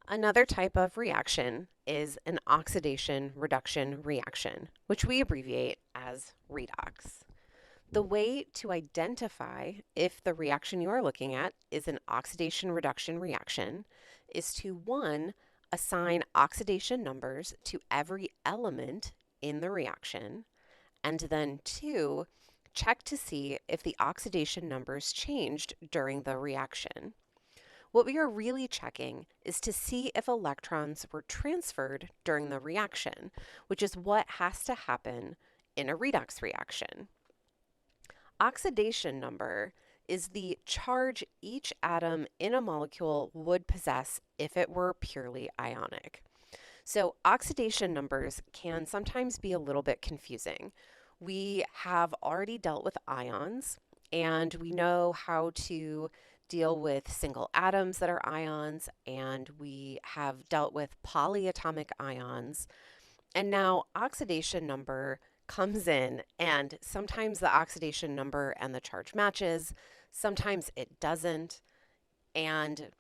Another type of reaction is an oxidation reduction reaction, which we abbreviate as redox. The way to identify if the reaction you are looking at is an oxidation reduction reaction is to, one, assign oxidation numbers to every element in the reaction, and then two, check to see if the oxidation numbers changed during the reaction. What we are really checking is to see if electrons were transferred during the reaction, which is what has to happen in a redox reaction. Oxidation number is the charge each atom in a molecule would possess if it were purely ionic. So oxidation numbers can sometimes be a little bit confusing. We have already dealt with ions, and we know how to deal with single atoms that are ions, and we have dealt with polyatomic ions. And now oxidation number comes in, and sometimes the oxidation number and the charge matches, sometimes it doesn't. And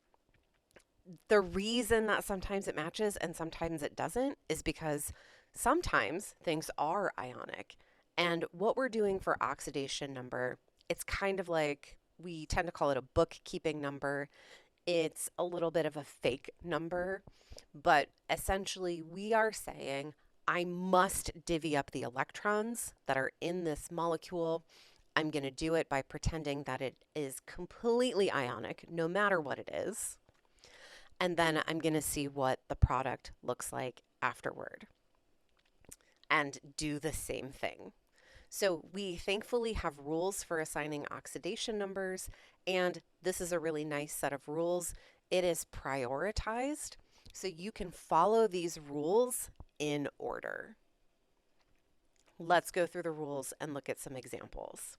the reason that sometimes it matches and sometimes it doesn't is because sometimes things are ionic. And what we're doing for oxidation number, it's kind of like we tend to call it a bookkeeping number. It's a little bit of a fake number, but essentially we are saying I must divvy up the electrons that are in this molecule. I'm going to do it by pretending that it is completely ionic, no matter what it is. And then I'm going to see what the product looks like afterward and do the same thing. So we thankfully have rules for assigning oxidation numbers, and this is a really nice set of rules. It is prioritized, so you can follow these rules in order. Let's go through the rules and look at some examples.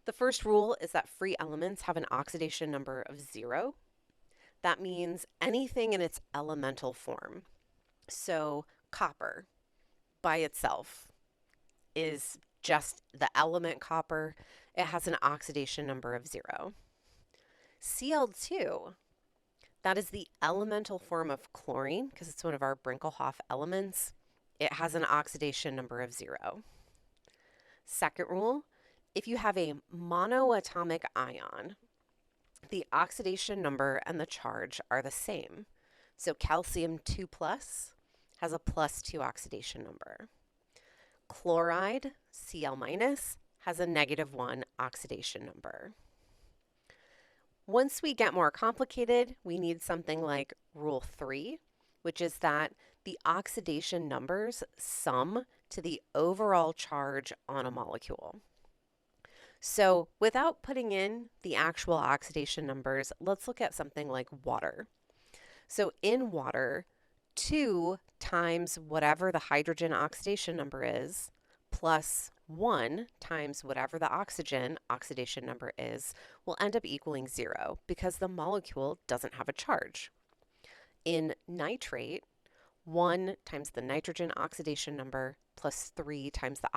The first rule is that free elements have an oxidation number of 0. That means anything in its elemental form. So copper by itself is just the element copper. It has an oxidation number of 0. Cl2, that is the elemental form of chlorine because it's one of our Brinkelhoff elements. It has an oxidation number of 0. Second rule, if you have a monoatomic ion, the oxidation number and the charge are the same. So calcium 2+ has a +2 oxidation number. Chloride, Cl-, has a -1 oxidation number. Once we get more complicated, we need something like Rule 3, which is that the oxidation numbers sum to the overall charge on a molecule. So without putting in the actual oxidation numbers, let's look at something like water. So in water, 2 times whatever the hydrogen oxidation number is, plus 1 times whatever the oxygen oxidation number is, will end up equaling 0 because the molecule doesn't have a charge. In nitrate, 1 times the nitrogen oxidation number plus 3 times the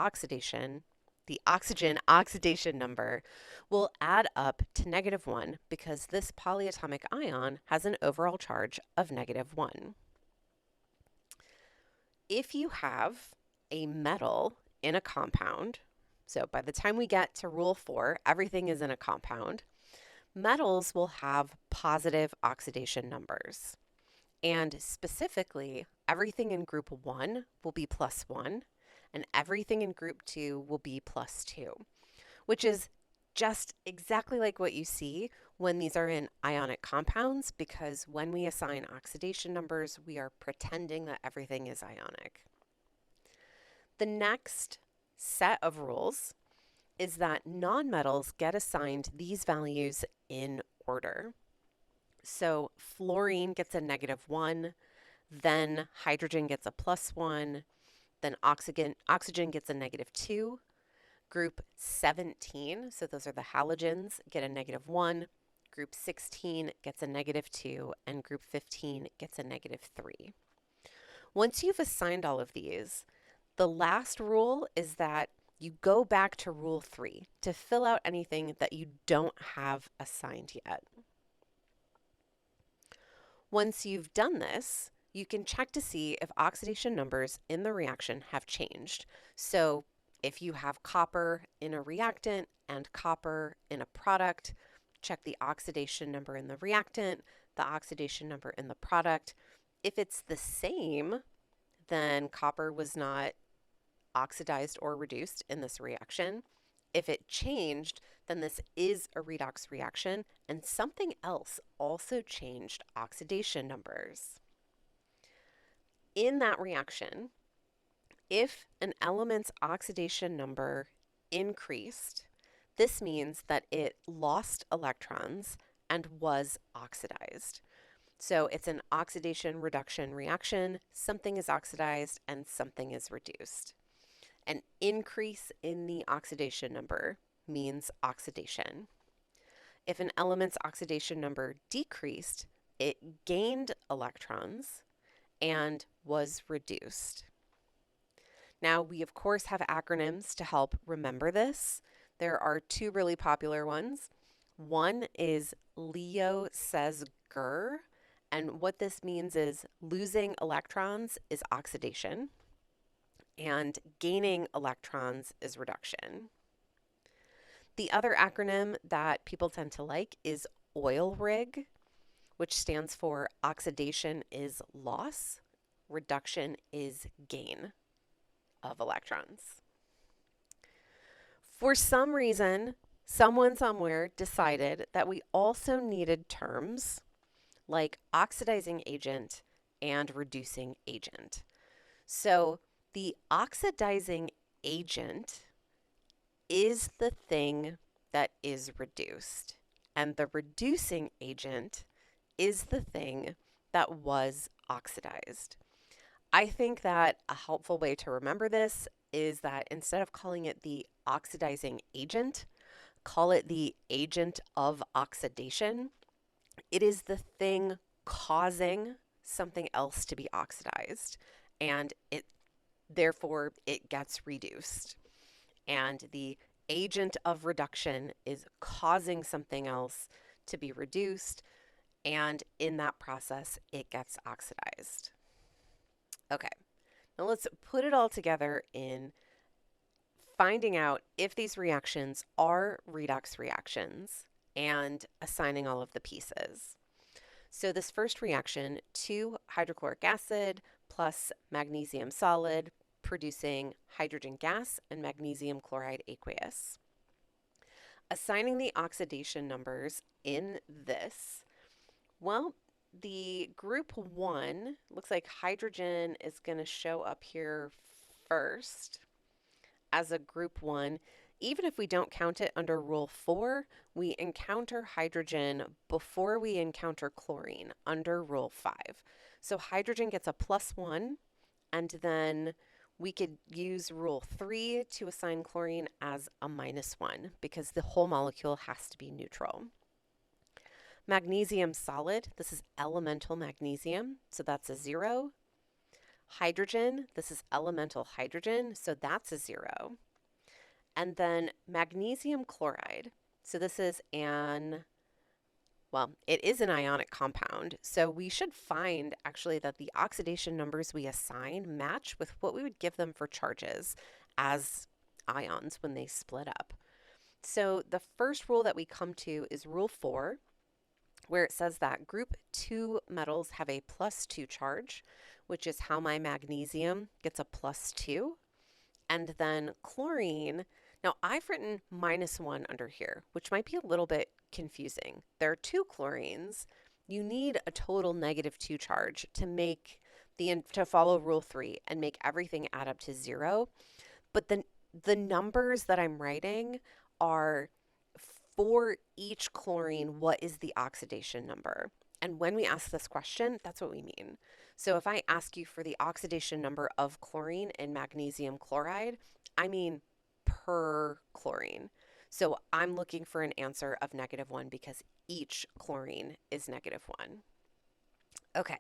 oxygen oxidation number will add up to -1 because this polyatomic ion has an overall charge of -1. If you have a metal in a compound, so by the time we get to Rule 4, everything is in a compound, metals will have positive oxidation numbers. And specifically, everything in group 1 will be +1, and everything in group 2 will be +2, which is just exactly like what you see when these are in ionic compounds, because when we assign oxidation numbers, we are pretending that everything is ionic. The next set of rules is that nonmetals get assigned these values in order. So fluorine gets a -1, then hydrogen gets a +1, then oxygen gets a -2. Group 17, so those are the halogens, get a -1. Group 16 gets a -2, and group 15 gets a -3. Once you've assigned all of these, the last rule is that you go back to Rule 3 to fill out anything that you don't have assigned yet. Once you've done this, you can check to see if oxidation numbers in the reaction have changed. So if you have copper in a reactant and copper in a product, check the oxidation number in the reactant, the oxidation number in the product. If it's the same, then copper was not oxidized or reduced in this reaction. If it changed, then this is a redox reaction, and something else also changed oxidation numbers. In that reaction, if an element's oxidation number increased, this means that it lost electrons and was oxidized. So it's an oxidation reduction reaction. Something is oxidized and something is reduced. An increase in the oxidation number means oxidation. If an element's oxidation number decreased, it gained electrons and was reduced. Now, we of course have acronyms to help remember this. There are two really popular ones. One is Leo says GER, and what this means is losing electrons is oxidation, and gaining electrons is reduction. The other acronym that people tend to like is OIL-RIG, which stands for oxidation is loss, reduction is gain of electrons. For some reason, someone somewhere decided that we also needed terms like oxidizing agent and reducing agent. So the oxidizing agent is the thing that is reduced, and the reducing agent is the thing that was oxidized. I think that a helpful way to remember this is that instead of calling it the oxidizing agent, call it the agent of oxidation. It is the thing causing something else to be oxidized, and therefore it gets reduced. And the agent of reduction is causing something else to be reduced, and in that process it gets oxidized. Okay, now let's put it all together in finding out if these reactions are redox reactions and assigning all of the pieces. So this first reaction, 2 hydrochloric acid plus magnesium solid, producing hydrogen gas and magnesium chloride aqueous. Assigning the oxidation numbers in this, well, the group 1 looks like hydrogen is going to show up here first as a group 1. Even if we don't count it under rule 4, we encounter hydrogen before we encounter chlorine under rule 5. So hydrogen gets a +1, and then we could use rule 3 to assign chlorine as a -1 because the whole molecule has to be neutral. Magnesium solid, this is elemental magnesium, so that's a 0. Hydrogen, this is elemental hydrogen, so that's a 0. And then magnesium chloride, so this is it is an ionic compound, so we should find actually that the oxidation numbers we assign match with what we would give them for charges as ions when they split up. So the first rule that we come to is rule 4, where it says that group 2 metals have a +2 charge, which is how my magnesium gets a +2. And then chlorine, now I've written -1 under here, which might be a little bit confusing. There are 2 chlorines. You need a total -2 charge to follow rule 3 and make everything add up to 0. But the numbers that I'm writing are for each chlorine, what is the oxidation number? And when we ask this question, that's what we mean. So if I ask you for the oxidation number of chlorine and magnesium chloride, I mean per chlorine. So I'm looking for an answer of -1 because each chlorine is -1. Okay,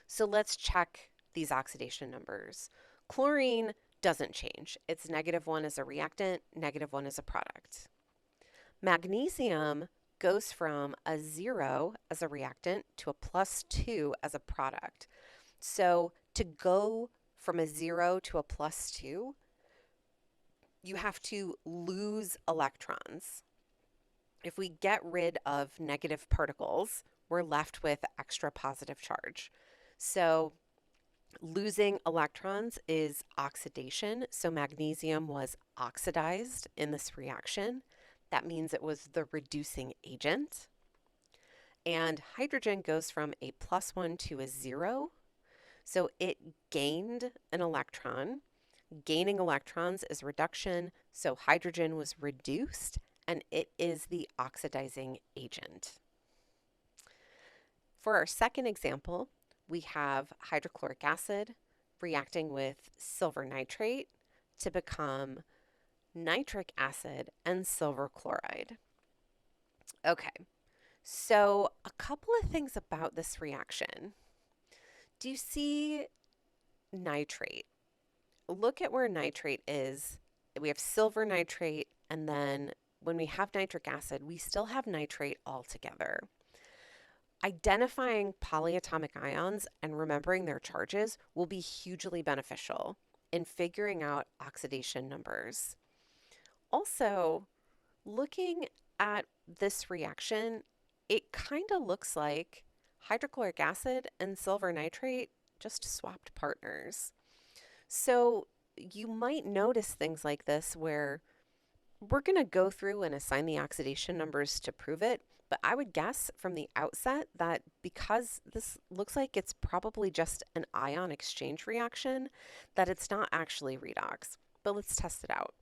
so let's check these oxidation numbers. Chlorine doesn't change. It's -1 as a reactant, -1 as a product. Magnesium goes from a 0 as a reactant to a +2 as a product. So to go from a 0 to a +2, you have to lose electrons. If we get rid of negative particles, we're left with extra positive charge. So losing electrons is oxidation. So magnesium was oxidized in this reaction. That means it was the reducing agent. And hydrogen goes from a +1 to a 0. So it gained an electron. Gaining electrons is reduction. So hydrogen was reduced, and it is the oxidizing agent. For our second example, we have hydrochloric acid reacting with silver nitrate to become nitric acid and silver chloride. Okay, so a couple of things about this reaction. Do you see nitrate? Look at where nitrate is. We have silver nitrate, and then when we have nitric acid, we still have nitrate altogether. Identifying polyatomic ions and remembering their charges will be hugely beneficial in figuring out oxidation numbers. Also, looking at this reaction, it kind of looks like hydrochloric acid and silver nitrate just swapped partners. So you might notice things like this where we're going to go through and assign the oxidation numbers to prove it, but I would guess from the outset that because this looks like it's probably just an ion exchange reaction, that it's not actually redox. But let's test it out.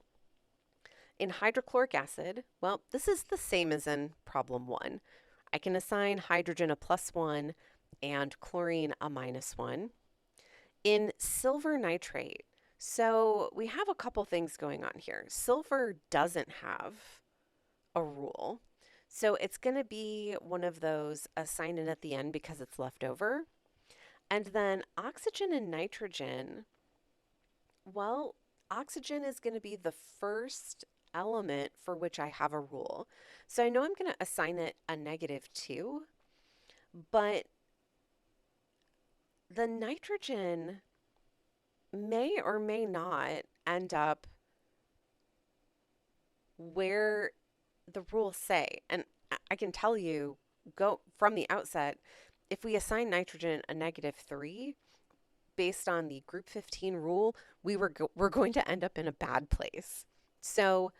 In hydrochloric acid, well, this is the same as in problem 1. I can assign hydrogen a +1 and chlorine a -1. In silver nitrate, so we have a couple things going on here. Silver doesn't have a rule. So it's going to be one of those assign it at the end because it's left over. And then oxygen and nitrogen, well, oxygen is going to be the first element for which I have a rule. So I know I'm going to assign it a -2, but the nitrogen may or may not end up where the rules say. And I can tell you, go from the outset, if we assign nitrogen a -3 based on the group 15 rule, we're going to end up in a bad place. So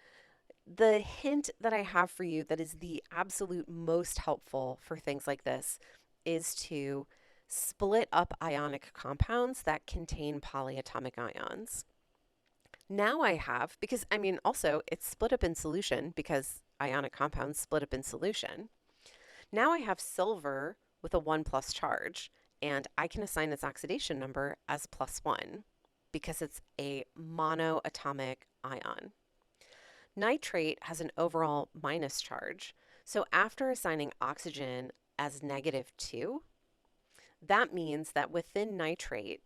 the hint that I have for you that is the absolute most helpful for things like this is to split up ionic compounds that contain polyatomic ions. Now I have, because I mean also it's split up in solution because ionic compounds split up in solution. Now I have silver with a 1+ charge, and I can assign its oxidation number as +1 because it's a monoatomic ion. Nitrate has an overall minus charge, so after assigning oxygen as -2, that means that within nitrate,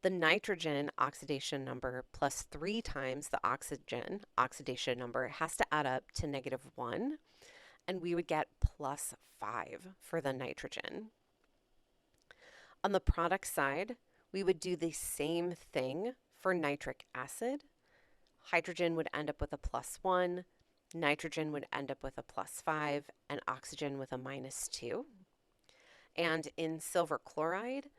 the nitrogen oxidation number plus 3 times the oxygen oxidation number has to add up to -1, and we would get +5 for the nitrogen. On the product side, we would do the same thing for nitric acid. Hydrogen would end up with a +1, nitrogen would end up with a +5, and oxygen with a -2. And in silver chloride,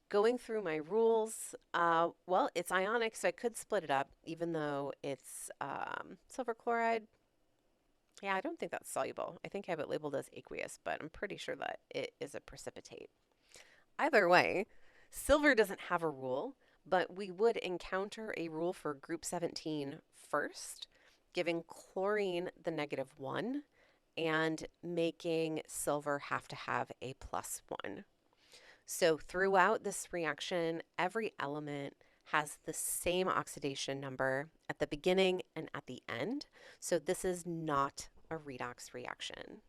going through my rules, well, it's ionic, so I could split it up, even though it's silver chloride. Yeah, I don't think that's soluble. I think I have it labeled as aqueous, but I'm pretty sure that it is a precipitate. Either way, silver doesn't have a rule, but we would encounter a rule for group 17 first, giving chlorine the -1 and making silver have to have a +1. So throughout this reaction, every element has the same oxidation number at the beginning and at the end. So this is not a redox reaction.